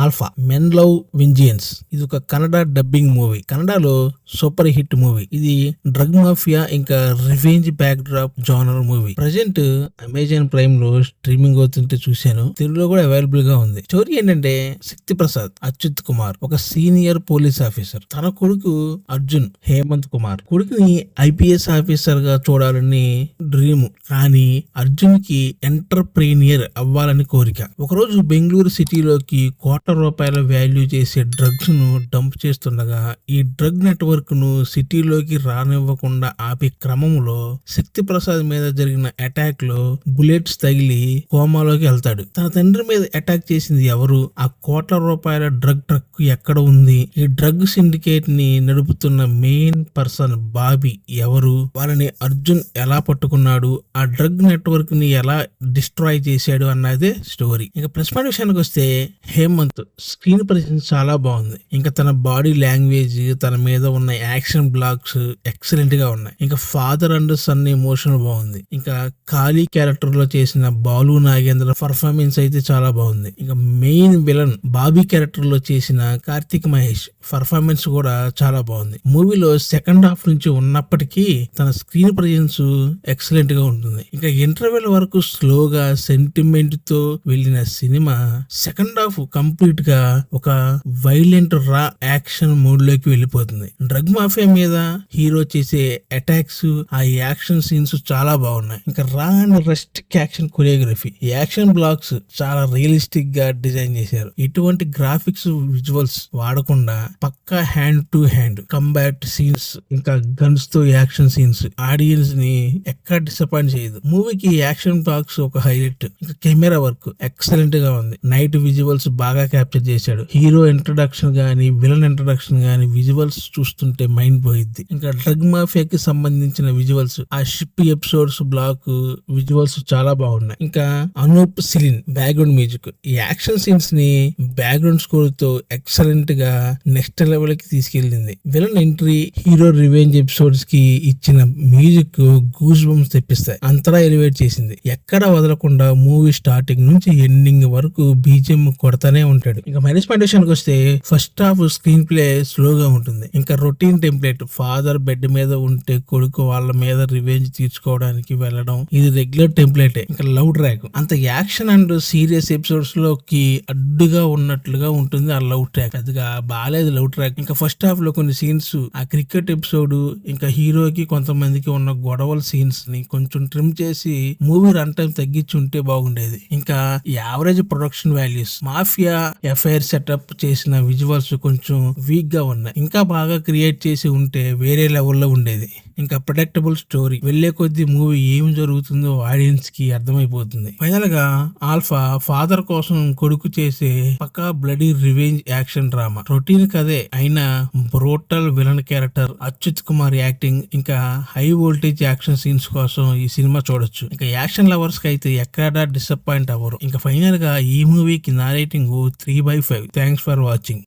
Alpha men love వెంజియన్స్. ఇది ఒక Kannada dubbing movie. కన్నడలో సూపర్ హిట్ మూవీ. ఇది డ్రగ్ మాఫియా ఇంకా revenge back drop genre movie. Present Amazon prime లో స్ట్రీమింగ్ అవుతుంటే చూశాను. తెలుగులో కూడా అవైలబుల్ గా ఉంది. స్టోరీ ఏంటంటే శక్తి ప్రసాద్ అచ్యుత్ కుమార్ ఒక సీనియర్ పోలీస్ ఆఫీసర్. తన కొడుకు అర్జున్ హేమంత్ కుమార్ కొడుకుని ఐపీఎస్ ఆఫీసర్ గా చూడాలని డ్రీమ్. కానీ అర్జున్ కి ఎంటర్ప్రీనియర్ అవ్వాలని కోరిక. ఒకరోజు బెంగళూరు సిటీలోకి ₹1,00,00,000 వాల్యూ చేసే డ్రగ్స్ ను డంప్ చేస్తుండగా ఈ డ్రగ్ నెట్వర్క్ ను సిటీలోకి రానివ్వకుండా ఆపే క్రమంలో శక్తి ప్రసాద్ మీద జరిగిన అటాక్ లో బుల్లెట్స్ తగిలి కోమాలోకి వెళ్తాడు. తన తండ్రి మీద అటాక్ చేసింది ఎవరు? ఆ ₹1,00,00,000 డ్రగ్ ట్రక్ ఎక్కడ ఉంది? ఈ డ్రగ్ సిండికేట్ ని నడుపుతున్న మెయిన్ పర్సన్ బాబీ ఎవరు? వాళ్ళని అర్జున్ ఎలా పట్టుకున్నాడు? ఆ డ్రగ్ నెట్వర్క్ ని ఎలా డిస్ట్రాయ్ చేశాడు అన్నదే స్టోరీ. ఇంకా ప్లస్ పాయింట్ విషయానికి వస్తే హేమంత్ స్క్రీన్ ప్రెజెన్స్ చాలా బాగుంది. ఇంకా తన బాడీ లాంగ్వేజ్, తన మీద ఉన్న యాక్షన్ బ్లాక్స్ ఎక్సలెంట్ గా ఉన్నాయి. ఇంకా ఫాదర్ అండ్ సన్ ఎమోషన్ బాగుంది. ఇంకా ఖాళీ క్యారెక్టర్ లో చేసిన బాలు నాగేంద్ర పర్ఫార్మెన్స్ అయితే చాలా బాగుంది. ఇంకా మెయిన్ విలన్ బాబీ క్యారెక్టర్ లో చేసిన కార్తిక్ మహేష్ పర్ఫార్మెన్స్ కూడా చాలా బాగుంది. మూవీలో సెకండ్ హాఫ్ నుంచి ఉన్నప్పటికీ తన స్క్రీన్ ప్రెజెన్స్ ఎక్సలెంట్ గా ఉంటుంది. ఇంకా ఇంటర్వెల్ వరకు స్లోగా సెంటిమెంట్ తో వెళ్ళిన సినిమా సెకండ్ హాఫ్ కంప్లీట్ గా ఒక వైలెంట్ రా యాక్షన్ మూడ్ లోకి వెళ్ళిపోతుంది. డ్రగ్ మాఫియా మీద హీరో చేసే అటాక్స్, ఆ యాక్షన్ సీన్స్ చాలా బాగున్నాయి. ఇంకా raw and rustic action choreography, action blocks చాలా రియలిస్టిక్ గా డిజైన్ చేశారు. ఎటువంటి గ్రాఫిక్స్ విజువల్స్ వాడకుండా పక్కా hand to hand combat scenes, ఇంకా గన్స్ తో యాక్షన్ సీన్స్ ఆడియన్స్ ని ఎక్కడ డిసప్పాయింట్ చేయదు. మూవీకి యాక్షన్ బ్లాక్స్ ఒక హైలైట్. ఇంకా కెమెరా వర్క్ ఎక్సలెంట్ గా ఉంది. నైట్ విజువల్స్ బాగా క్యాప్చర్ చేశాడు. హీరో ఇంట్రడక్షన్ గానీ, విలన్ ఇంట్రడక్షన్ గానీ విజువల్స్ చూస్తుంటే మైండ్ పోయిద్ది. ఇంకా డ్రగ్ మాఫియాకి సంబంధించిన విజువల్స్, ఆ షిప్ ఎపిసోడ్స్ బ్లాక్ విజువల్స్ చాలా బాగున్నాయి. ఇంకా అనూప్ సిలిన్ బ్యాక్గ్రౌండ్ మ్యూజిక్, ఈ యాక్షన్ సీన్స్ ని బ్యాక్గ్రౌండ్ స్కోర్ తో ఎక్సలెంట్ గా నెక్స్ట్ లెవెల్ కి తీసుకెళ్లింది. Villain entry, hero revenge episodes కి ఇచ్చిన మ్యూజిక్ గూస్ బంప్స్ తెప్పిస్తాయి. అంతలా ఎలివేట్ చేసింది. ఎక్కడ వదలకుండా మూవీ స్టార్టింగ్ నుంచి ఎండింగ్ వరకు బీజిఎం కొడతానే ఉంటాడు. ఇంకా మైనస్ పాయింట్ విషయానికి వస్తే ఫస్ట్ హాఫ్ స్క్రీన్ ప్లే స్లోగా ఉంటుంది. ఇంకా రొటీన్ టెంప్లెట్, ఫాదర్ బెడ్ మీద ఉంటే కొడుకు వాళ్ళ మీద రివెంజ్ తీర్చుకోవడానికి వెళ్ళడం, ఇది రెగ్యులర్ టెంప్లెటే. ఇంకా లవ్ ట్రాక్ అంత యాక్షన్ అండ్ సీరియస్ ఎపిసోడ్స్ లోకి అడ్డుగా ఉన్నట్లుగా ఉంటుంది. ఆ లవ్ ట్రాక్ అదిగా బాలేదు. లవ్ ట్రాక్ ఇంకా ఫస్ట్ హాఫ్ లో కొన్ని సీన్స్, ఆ క్రికెట్ ఎపిసోడ్, ఇంకా హీరోకి కొంతమందికి ఉన్న గొడవల సీన్స్ ని కొంచెం ట్రిమ్ చేసి మూవీ రన్ టైం తగ్గించి ఉంటే బాగుండేది. ఇంకా average production values, mafia FIR setup చేసిన విజువల్స్ కొంచెం వీక్ గా ఉన్నాయి. ఇంకా బాగా క్రియేట్ చేసి ఉంటే వేరే లెవెల్లో ఉండేది. ఇంకా ప్రొడక్టబుల్ స్టోరీ, వెళ్లే కొద్దీ మూవీ ఏం జరుగుతుందో ఆడియన్స్ కి అర్థమైపోతుంది. ఫైనల్ గా ఆల్ఫా ఫాదర్ కోసం కొడుకు చేసే పక్కా bloody revenge action drama. Routine కదే అయినా brutal villain character, Achyut Kumar acting, ఇంకా హై వోల్టేజ్ యాక్షన్ సీన్స్ కోసం ఈ సినిమా చూడొచ్చు. ఇంకా యాక్షన్ లవర్స్ కి అయితే ఎక్కడా డిసప్పాయింట్ అవ్వరు. ఇంకా ఫైనల్ గా ఈ మూవీకి నా రేటింగ్ 3/5. Thanks for watching.